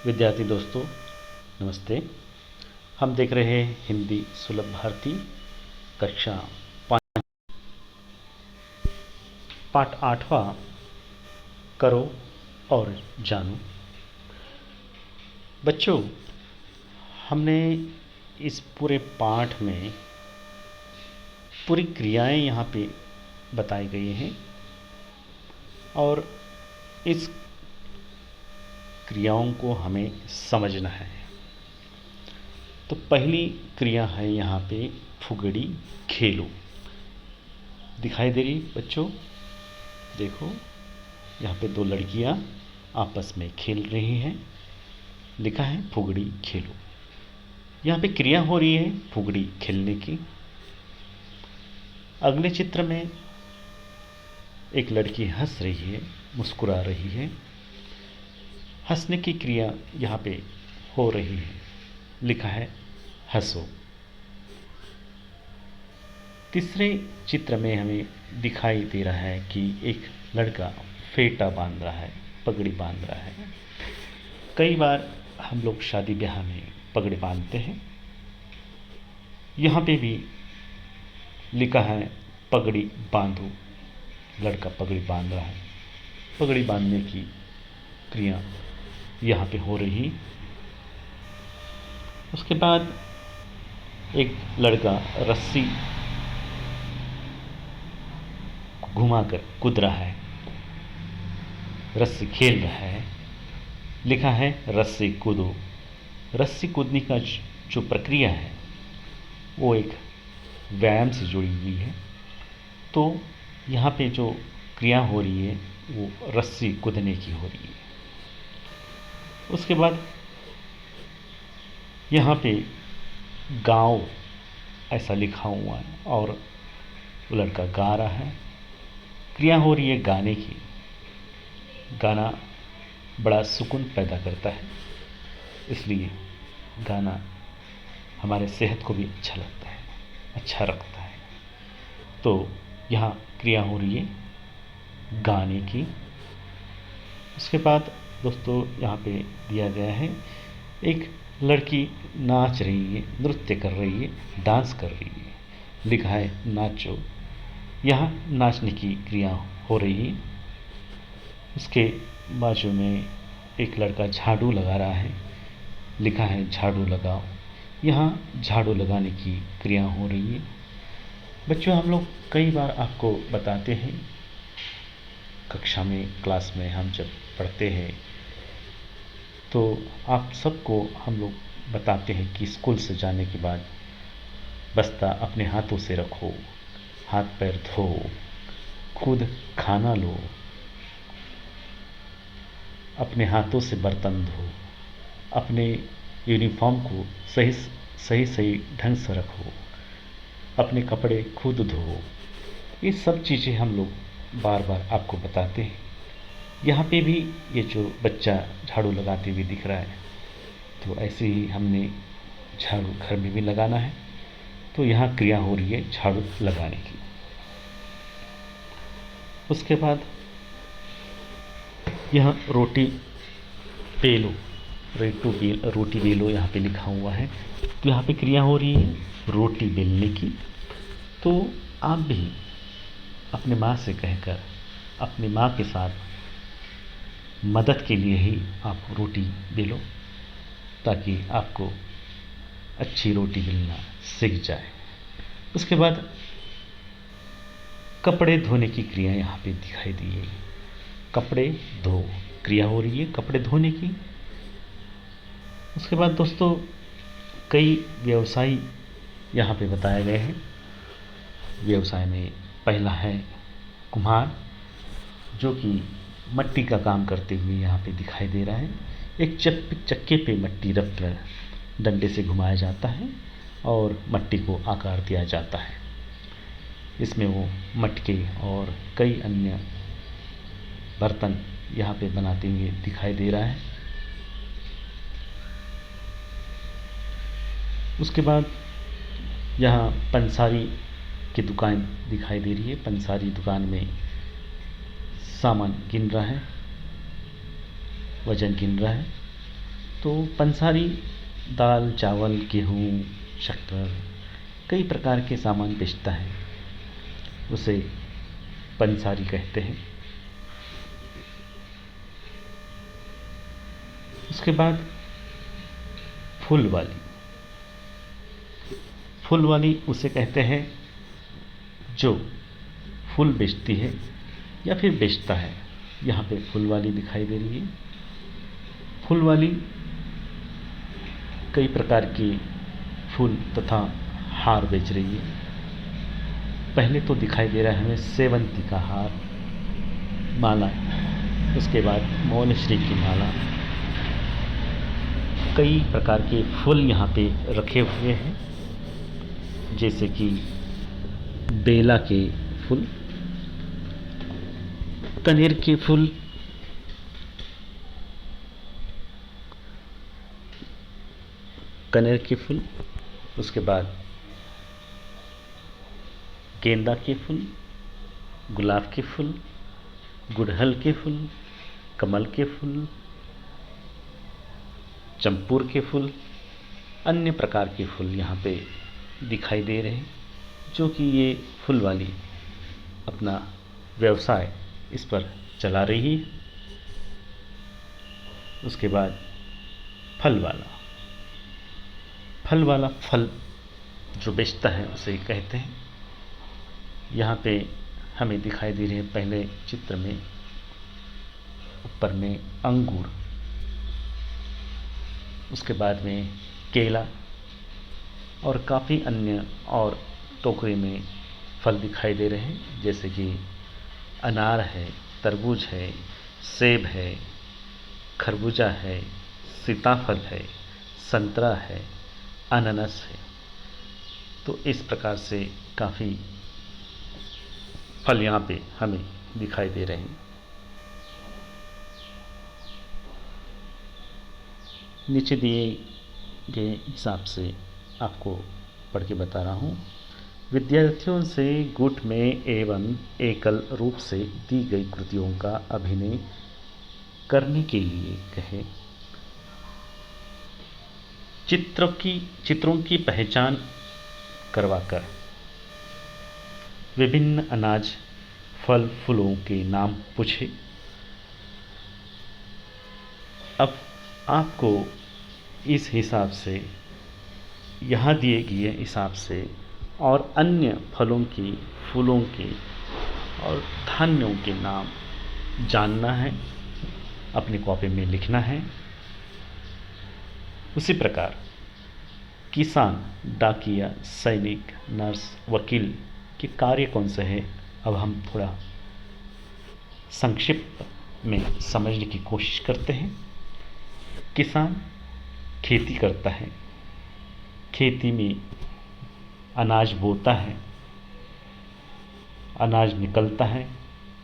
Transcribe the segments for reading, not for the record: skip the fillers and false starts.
विद्यार्थी दोस्तों नमस्ते। हम देख रहे हैं हिंदी सुलभ भारती कक्षा 5 पाठ 8वां करो और जानो। बच्चों, हमने इस पूरे पाठ में पूरी क्रियाएं यहाँ पे बताई गई हैं और इस क्रियाओं को हमें समझना है। तो पहली क्रिया है यहाँ पे फुगड़ी खेलो। दिखाई दे रही बच्चों? देखो, यहाँ पे दो लड़कियाँ आपस में खेल रही हैं। लिखा है फुगड़ी खेलो। यहाँ पे क्रिया हो रही है फुगड़ी खेलने की। अगले चित्र में एक लड़की हंस रही है, मुस्कुरा रही है। हंसने की क्रिया यहाँ पे हो रही है। लिखा है हंसो। तीसरे चित्र में हमें दिखाई दे रहा है कि एक लड़का फेटा बांध रहा है, पगड़ी बांध रहा है। कई बार हम लोग शादी ब्याह में पगड़ी बांधते हैं। यहाँ पे भी लिखा है पगड़ी बांधो। लड़का पगड़ी बांध रहा है। पगड़ी बांधने की क्रिया यहाँ पे हो रही। उसके बाद एक लड़का रस्सी घुमाकर कूद रहा है, रस्सी खेल रहा है। लिखा है रस्सी कूदो। रस्सी कूदने का जो प्रक्रिया है वो एक व्यायाम से जुड़ी हुई है। तो यहाँ पे जो क्रिया हो रही है वो रस्सी कूदने की हो रही है। उसके बाद यहाँ पे गाओ ऐसा लिखा हुआ है और वो लड़का गा रहा है। क्रिया हो रही है गाने की। गाना बड़ा सुकून पैदा करता है, इसलिए गाना हमारे सेहत को भी अच्छा लगता है, अच्छा रखता है। तो यहाँ क्रिया हो रही है गाने की। उसके बाद दोस्तों यहाँ पे दिया गया है एक लड़की नाच रही है, नृत्य कर रही है, डांस कर रही है। लिखा है नाचो। यहाँ नाचने की क्रिया हो रही है। उसके बाजू में एक लड़का झाड़ू लगा रहा है। लिखा है झाड़ू लगाओ। यहाँ झाड़ू लगाने की क्रिया हो रही है। बच्चों, हम लोग कई बार आपको बताते हैं, कक्षा में क्लास में हम जब पढ़ते हैं तो आप सबको हम लोग बताते हैं कि स्कूल से जाने के बाद बस्ता अपने हाथों से रखो, हाथ पैर धो, खुद खाना लो, अपने हाथों से बर्तन धो, अपने यूनिफॉर्म को सही ढंग से रखो, अपने कपड़े खुद धो। ये सब चीज़ें हम लोग बार बार आपको बताते हैं। यहाँ पे भी ये जो बच्चा झाड़ू लगाते हुए दिख रहा है, तो ऐसे ही हमने झाड़ू घर में भी लगाना है। तो यहाँ क्रिया हो रही है झाड़ू लगाने की। उसके बाद यहाँ रोटी बेलो, रोटी बेलो यहाँ पे लिखा हुआ है। तो यहाँ पे क्रिया हो रही है रोटी बेलने की। तो आप भी अपने माँ से कहकर अपनी माँ के साथ मदद के लिए ही आप रोटी बेलो, ताकि आपको अच्छी रोटी बेलना सीख जाए। उसके बाद कपड़े धोने की क्रिया यहाँ पे दिखाई दी है। कपड़े धो, क्रिया हो रही है कपड़े धोने की। उसके बाद दोस्तों कई व्यवसाय यहाँ पे बताए गए हैं। व्यवसाय में पहला है कुम्हार, जो कि मट्टी का काम करते हुए यहाँ पे दिखाई दे रहा है। एक चक्के पे मट्टी रखकर डंडे से घुमाया जाता है और मट्टी को आकार दिया जाता है। इसमें वो मटके और कई अन्य बर्तन यहाँ पे बनाते हुए दिखाई दे रहा है। उसके बाद यहाँ पंसारी की दुकान दिखाई दे रही है। पंसारी दुकान में सामान गिन रहा है, वजन गिन रहा है। तो पंसारी दाल, चावल, गेहूँ, शक्कर, कई प्रकार के सामान बेचता है, उसे पंसारी कहते हैं। उसके बाद फूल वाली उसे कहते हैं जो फूल बेचती है या फिर बेचता है। यहाँ पे फूल वाली दिखाई दे रही है। फूल वाली कई प्रकार की फूल तथा हार बेच रही है। पहले तो दिखाई दे रहा है हमें सेवंती का हार, माला, उसके बाद मौलश्री की माला, कई प्रकार के फूल यहाँ पे रखे हुए हैं, जैसे कि बेला के फूल, कनेर के फूल, उसके बाद गेंदा के फूल, गुलाब के फूल, गुड़हल के फूल, कमल के फूल, चंपूर के फूल, अन्य प्रकार के फूल यहाँ पे दिखाई दे रहे हैं, जो कि ये फूल वाली अपना व्यवसाय इस पर चला रही है। उसके बाद फल वाला फल जो बेचता है उसे कहते हैं। यहाँ पे हमें दिखाई दे रहे हैं पहले चित्र में ऊपर में अंगूर, उसके बाद में केला और काफ़ी अन्य और टोकरी में फल दिखाई दे रहे हैं, जैसे कि अनार है, तरबूज है, सेब है, खरबूजा है, सीताफल है, संतरा है, अनानास है। तो इस प्रकार से काफ़ी फल यहाँ पे हमें दिखाई दे रहे हैं। नीचे दिए गए हिसाब से आपको पढ़ के बता रहा हूँ। विद्यार्थियों से गुट में एवं एकल रूप से दी गई कृतियों का अभिनय करने के लिए कहे। चित्रों की पहचान करवाकर विभिन्न अनाज, फल, फूलों के नाम पूछे। अब आपको इस हिसाब से, यहाँ दिए गए हिसाब से और अन्य फलों की, फूलों के और धान्यों के नाम जानना है, अपनी कॉपी में लिखना है। उसी प्रकार किसान, डाकिया, सैनिक, नर्स, वकील के कार्य कौन से हैं, अब हम थोड़ा संक्षिप्त में समझने की कोशिश करते हैं। किसान खेती करता है, खेती में अनाज बोता है, अनाज निकलता है,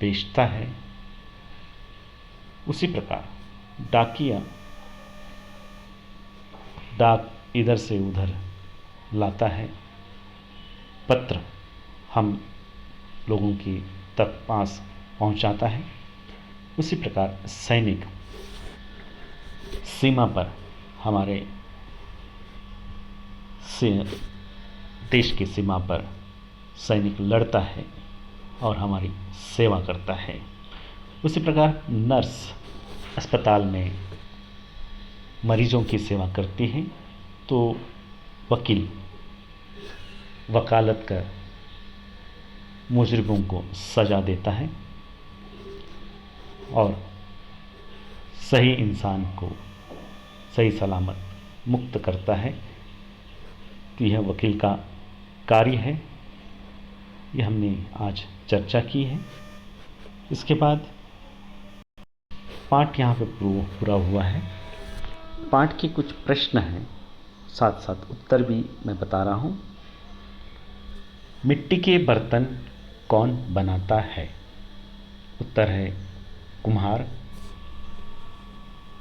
बेचता है। उसी प्रकार डाकिया डाक इधर से उधर लाता है, पत्र हम लोगों की तक पास पहुंचाता है। उसी प्रकार सैनिक सीमा पर हमारे देश की सीमा पर सैनिक लड़ता है और हमारी सेवा करता है। उसी प्रकार नर्स अस्पताल में मरीजों की सेवा करती हैं, तो वकील वकालत कर मुजरिमों को सजा देता है और सही इंसान को सही सलामत मुक्त करता है। तो यह वकील का कार्य है, यह हमने आज चर्चा की है। इसके बाद पाठ यहाँ पे पूरा हुआ है। पाठ के कुछ प्रश्न हैं, साथ साथ उत्तर भी मैं बता रहा हूँ। मिट्टी के बर्तन कौन बनाता है? उत्तर है कुम्हार।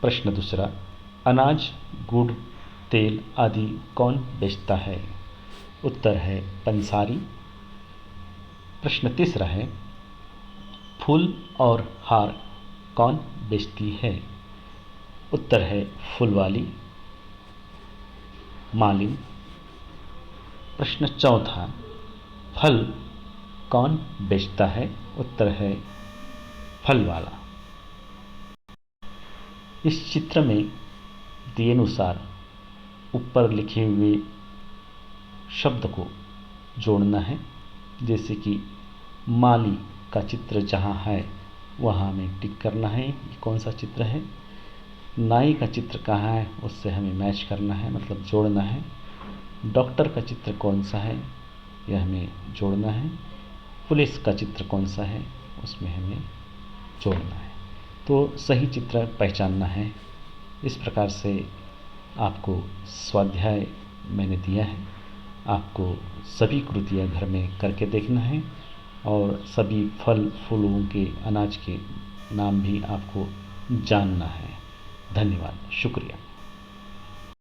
प्रश्न दूसरा, अनाज, गुड़, तेल आदि कौन बेचता है? उत्तर है पंसारी। प्रश्न तीसरा है, फूल और हार कौन बेचती है? उत्तर है फुलवाली, मालिन। प्रश्न चौथा, फल कौन बेचता है? उत्तर है फल वाला। इस चित्र में दिए अनुसार ऊपर लिखे हुए शब्द को जोड़ना है। जैसे कि माली का चित्र जहाँ है वहाँ हमें टिक करना है, ये कौन सा चित्र है। नाई का चित्र कहाँ है उससे हमें मैच करना है, मतलब जोड़ना है। डॉक्टर का चित्र कौन सा है यह हमें जोड़ना है। पुलिस का चित्र कौन सा है उसमें हमें जोड़ना है। तो सही चित्र पहचानना है। इस प्रकार से आपको स्वाध्याय मैंने दिया है। आपको सभी कृतियाँ घर में करके देखना है और सभी फल फूलों के अनाज के नाम भी आपको जानना है। धन्यवाद, शुक्रिया।